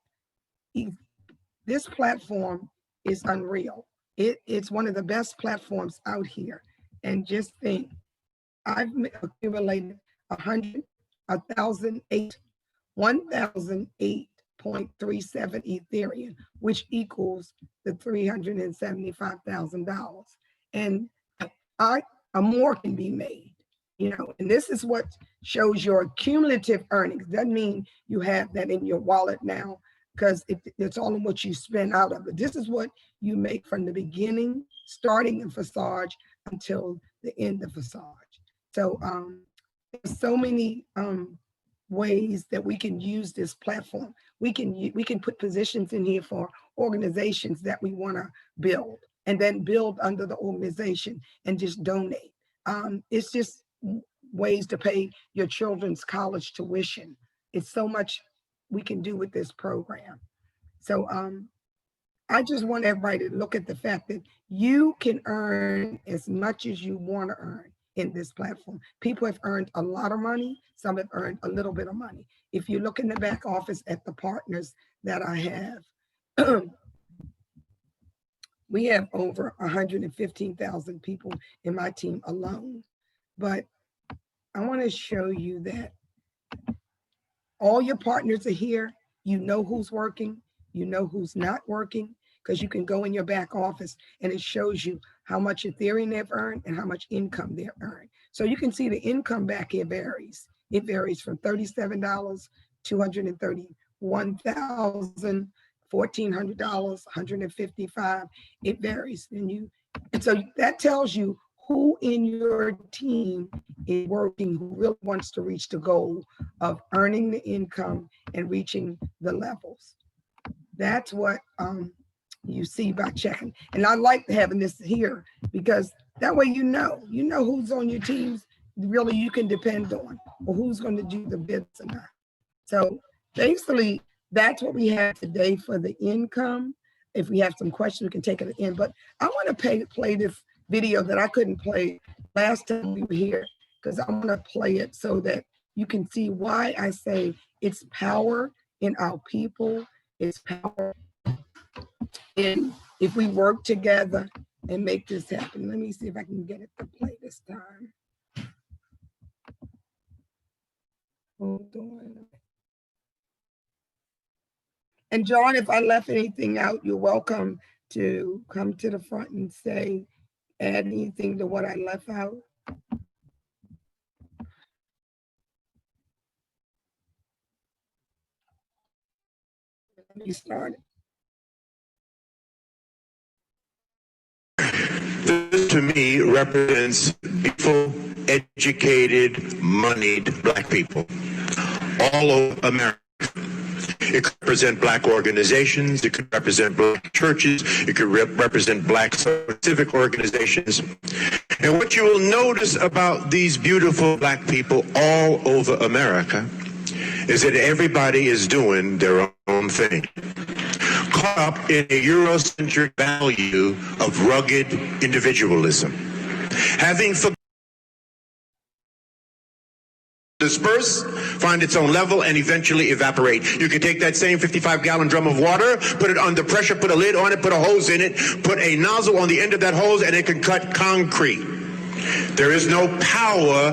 this platform is unreal. It's one of the best platforms out here. And just think, I've accumulated 1,008.37 Ethereum, which equals the $375,000. And more can be made, and this is what shows your cumulative earnings. Doesn't mean you have that in your wallet now, because it's all in what you spend out of it. This is what you make from the beginning, starting in Forsage until the end of Forsage. So there's so many ways that we can use this platform. We can put positions in here for organizations that we want to build, and then build under the organization and just donate. It's just ways to pay your children's college tuition. It's so much we can do with this program. So I just want everybody to look at the fact that you can earn as much as you want to earn in this platform. People have earned a lot of money. Some have earned a little bit of money. If you look in the back office at the partners that I have, we have over 115,000 people in my team alone. But I want to show you that all your partners are here. You know who's working, you know who's not working, because you can go in your back office and it shows you how much Ethereum they've earned and how much income they've earned. So you can see the income back here varies. It varies from $37, $231,000, $1,400, $155. It varies. And so that tells you who in your team is working, who really wants to reach the goal of earning the income and reaching the levels. That's what you see by checking. And I like having this here because that way you know who's on your teams really you can depend on, or who's going to do the bids or not. So basically, that's what we have today for the income. If we have some questions, we can take it at the end. But I want to play this video that I couldn't play last time we were here, because I want to play it so that you can see why I say it's power in our people. It's power in if we work together and make this happen. Let me see if I can get it to play this time. Hold on. And John, if I left anything out, you're welcome to come to the front and say, add anything to what I left out. Let me start. This to me represents beautiful, educated, moneyed Black people all over America. It could represent Black organizations, it could represent Black churches, it could represent Black civic organizations. And what you will notice about these beautiful Black people all over America is that everybody is doing their own thing, caught up in a Eurocentric value of rugged individualism, having disperse, find its own level, and eventually evaporate. You can take that same 55-gallon drum of water, put it under pressure, put a lid on it, put a hose in it, put a nozzle on the end of that hose, and it can cut concrete. There is no power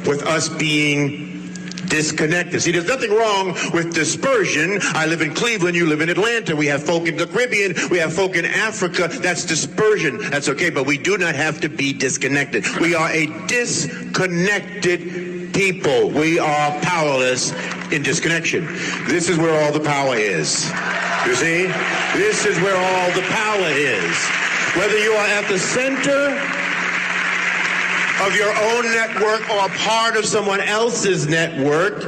with us being disconnected. See, there's nothing wrong with dispersion. I live in Cleveland, you live in Atlanta. We have folk in the Caribbean, we have folk in Africa. That's dispersion. That's okay, but we do not have to be disconnected. We are a disconnected people. We are powerless in disconnection. This is where all the power is. You see? This is where all the power is. Whether you are at the center of your own network or part of someone else's network,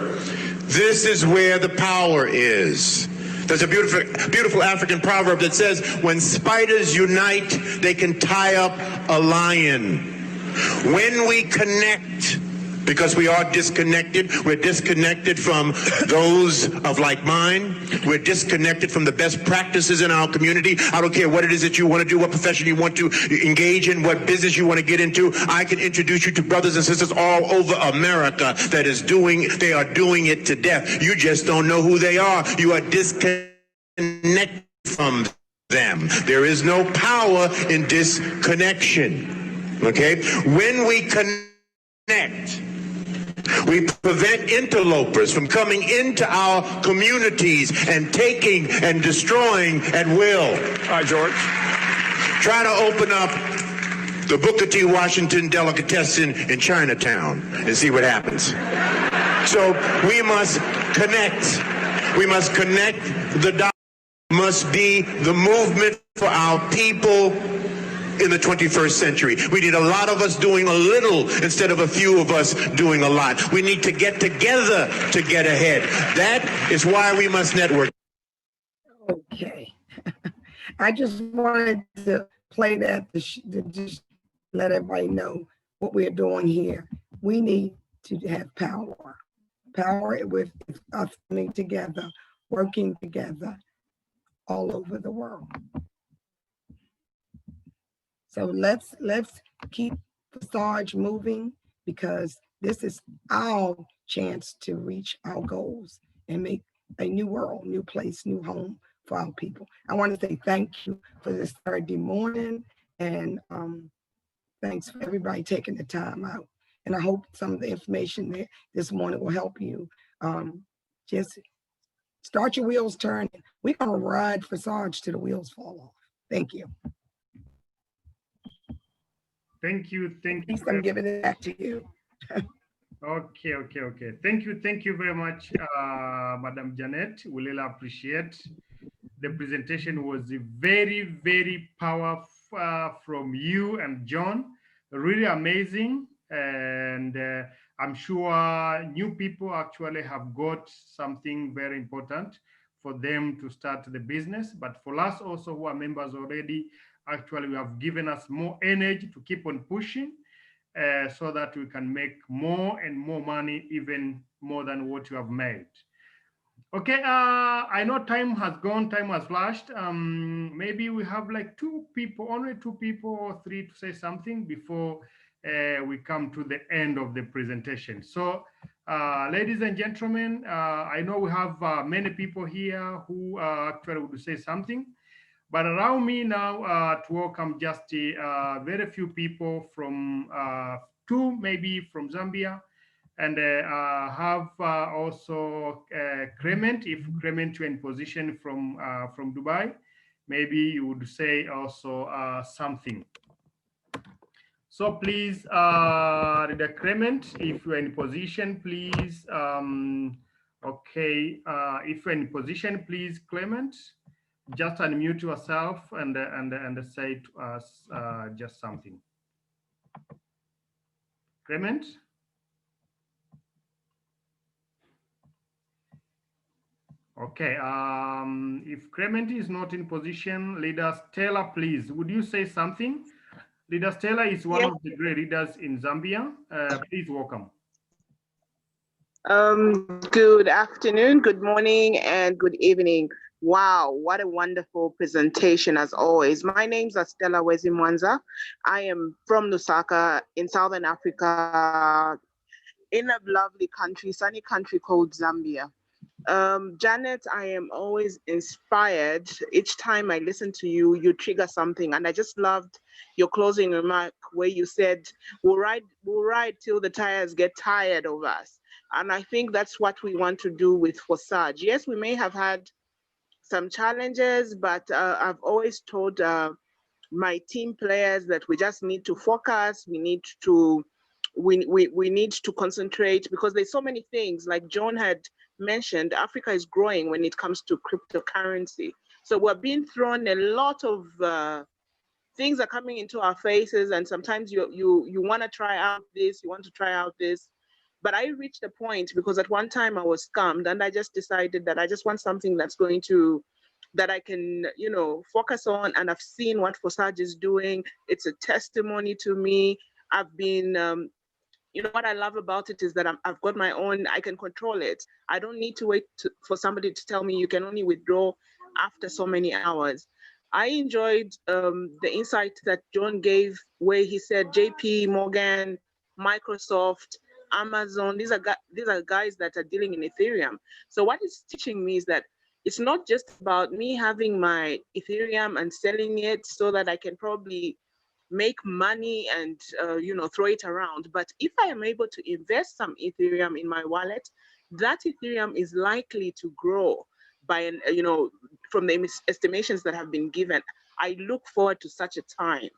this is where the power is. There's a beautiful African proverb that says, when spiders unite, they can tie up a lion. When we connect, because we are disconnected. We're disconnected from those of like mind. We're disconnected from the best practices in our community. I don't care what it is that you want to do, what profession you want to engage in, what business you want to get into. I can introduce you to brothers and sisters all over America they are doing it to death. You just don't know who they are. You are disconnected from them. There is no power in disconnection. Okay? When we connect, we prevent interlopers from coming into our communities and taking and destroying at will. Hi, George. Try to open up the Booker T. Washington delicatessen in Chinatown and see what happens. So we must connect. We must connect. The dots must be the movement for our people in the 21st century. We need a lot of us doing a little instead of a few of us doing a lot. We need to get together to get ahead. That is why we must network. Okay. I just wanted to play that to just let everybody know what we're doing here. We need to have power. Power with us coming together, working together all over the world. So let's keep Forsage moving, because this is our chance to reach our goals and make a new world, new place, new home for our people. I want to say thank you for this Saturday morning, and thanks for everybody taking the time out. And I hope some of the information there this morning will help you. Just start your wheels turning. We're gonna ride Forsage till the wheels fall off. Thank you. Thank you. Please, I'm giving it back to you. Okay. Thank you very much, Madam Janet. We really appreciate. The presentation was very powerful from you and John. Really amazing, and I'm sure new people actually have got something very important for them to start the business. But for us also who are members already, actually we have given us more energy to keep on pushing, so that we can make more and more money, even more than what you have made. Okay, I know time has gone, time has flashed. Maybe we have like only two people or three to say something before we come to the end of the presentation. So, ladies and gentlemen, I know we have many people here who actually would say something, but allow me now to welcome just very few people from two, maybe from Zambia, and have also Clement. If Clement you're in position from Dubai, maybe you would say also something. So please, the Clement, if you're in position, please. Okay, if you're in position, please, Clement, just unmute yourself and say to us just something. Clement. Okay, if Clement is not in position, leader Stella, please, would you say something? Leader Stella is one of the great leaders in Zambia. Please welcome. Good afternoon, good morning, and good evening. Wow, what a wonderful presentation as always. My name is Stella Wezimwanza. I am from Lusaka in Southern Africa, in a lovely country, sunny country called Zambia. Janet, I am always inspired. Each time I listen to you, you trigger something. And I just loved your closing remark where you said, we'll ride till the tires get tired of us. And I think that's what we want to do with Forsage. Yes, we may have had some challenges, but I've always told my team players that we just need to focus. We need to concentrate, because there's so many things, like John had mentioned, Africa is growing when it comes to cryptocurrency. So we're being thrown a lot of things are coming into our faces, and sometimes you want to try out this, you want to try out this. But I reached a point, because at one time I was scammed, and I just decided that I just want something that I can, focus on. And I've seen what Forsage is doing. It's a testimony to me. I've been, what I love about it is that I've got my own, I can control it. I don't need to wait for somebody to tell me you can only withdraw after so many hours. I enjoyed the insight that John gave, where he said JP Morgan, Microsoft, Amazon, these are guys that are dealing in Ethereum. So what it's teaching me is that it's not just about me having my Ethereum and selling it so that I can probably make money and throw it around. But if I am able to invest some Ethereum in my wallet, that Ethereum is likely to grow by from the estimations that have been given. I look forward to such a time,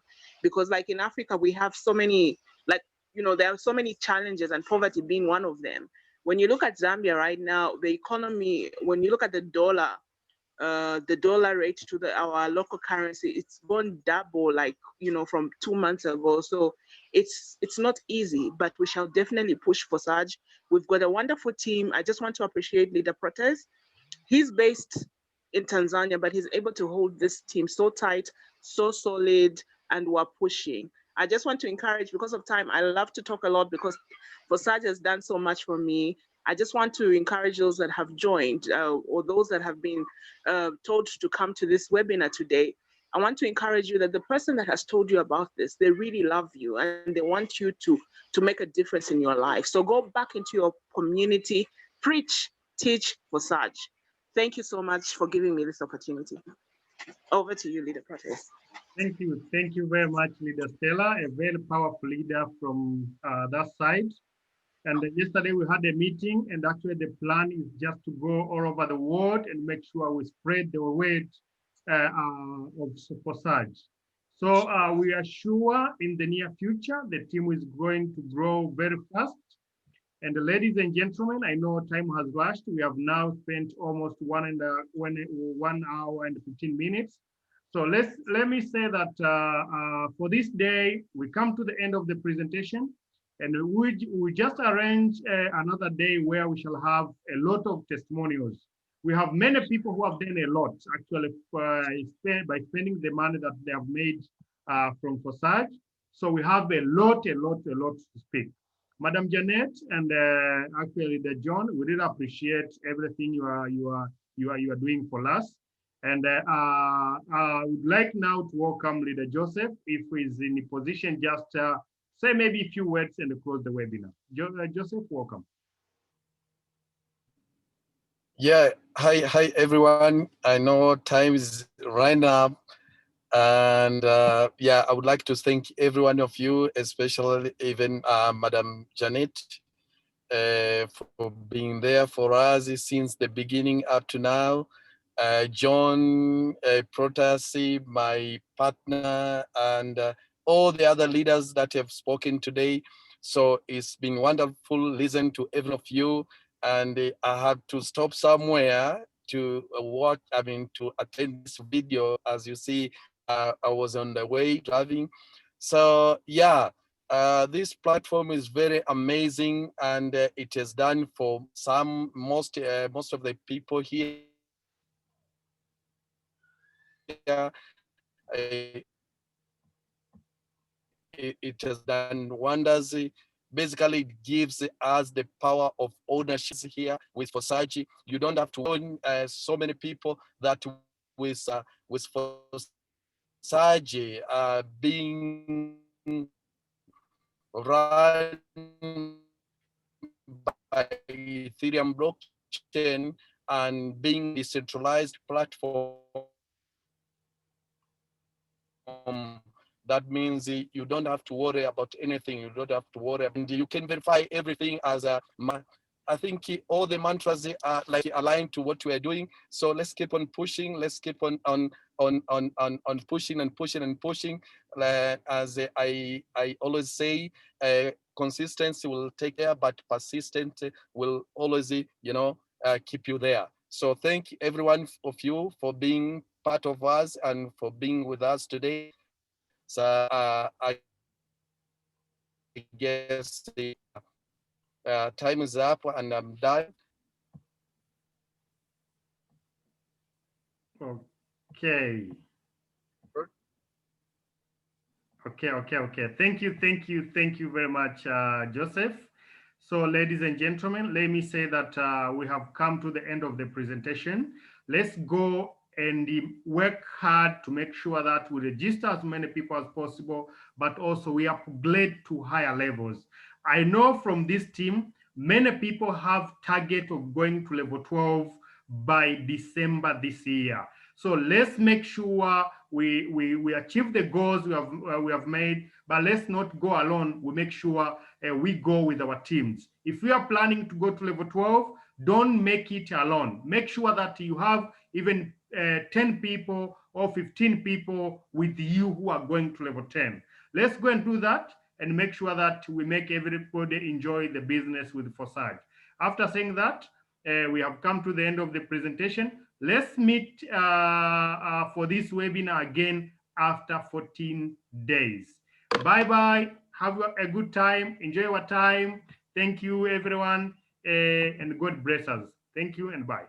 because like in Africa, we have so many, there are so many challenges, and poverty being one of them. When you look at Zambia right now, the economy, when you look at the dollar rate to our local currency, it's gone double, from 2 months ago. So it's not easy, but we shall definitely push Forsage. We've got a wonderful team. I just want to appreciate Leader Protest. He's based in Tanzania, but he's able to hold this team so tight, so solid, and we're pushing. I just want to encourage, because of time, I love to talk a lot because Forsage has done so much for me. I just want to encourage those that have joined or those that have been told to come to this webinar today. I want to encourage you that the person that has told you about this, they really love you and they want you to make a difference in your life. So go back into your community, preach, teach, Forsage. Thank you so much for giving me this opportunity. Over to you, Leader Protest. Thank you. Thank you very much, Leader Stella, a very powerful leader from that side. And yesterday we had a meeting, and actually the plan is just to go all over the world and make sure we spread the word of Forsage. So we are sure in the near future, the team is going to grow very fast. And ladies and gentlemen, I know time has rushed. We have now spent almost 1 hour and 15 minutes. So let me say that for this day, we come to the end of the presentation, and we just arrange another day where we shall have a lot of testimonials. We have many people who have done a lot, actually, by spending the money that they have made from Forsage. So we have a lot to speak. Madam Janet and actually the John, we really appreciate everything you are doing for us. And I would like now to welcome Leader Joseph, if he's in a position, just say maybe a few words and close the webinar. Joseph, welcome. Yeah, hi everyone. I know time is right up, and yeah, I would like to thank every one of you, especially even Madam Janet, for being there for us since the beginning up to now. John Protasi, my partner, and all the other leaders that have spoken today. So it's been wonderful listening to every of you. And I have to stop somewhere to to attend this video. As you see, I was on the way driving. So yeah, this platform is very amazing, and it is done for most of the people here. It has done wonders. Basically, it gives us the power of ownership here with Forsage. You don't have to own so many people that with Forsage being run by Ethereum blockchain and being decentralized platform. That means you don't have to worry about anything. You don't have to worry, and you can verify everything as a. I think all the mantras are like aligned to what we are doing. So let's keep on pushing. Let's keep on pushing and pushing and pushing. As I always say, consistency will take care, but persistence will always keep you there. So thank every one of you for being part of us and for being with us today. So I guess the time is up and I'm done. Okay. Okay. Thank you very much, Joseph. So, ladies and gentlemen, let me say that we have come to the end of the presentation. Let's go and work hard to make sure that we register as many people as possible, but also we upgrade to higher levels. I know from this team, many people have target of going to level 12 by December this year. So let's make sure we achieve the goals we have made, but let's not go alone. We make sure we go with our teams. If we are planning to go to level 12, don't make it alone. Make sure that you have even 10 people or 15 people with you who are going to level 10. Let's go and do that and make sure that we make everybody enjoy the business with Forsage. After saying that, we have come to the end of the presentation. Let's meet for this webinar again after 14 days. Bye-bye. Have a good time. Enjoy your time. Thank you, everyone, and God bless us. Thank you and bye.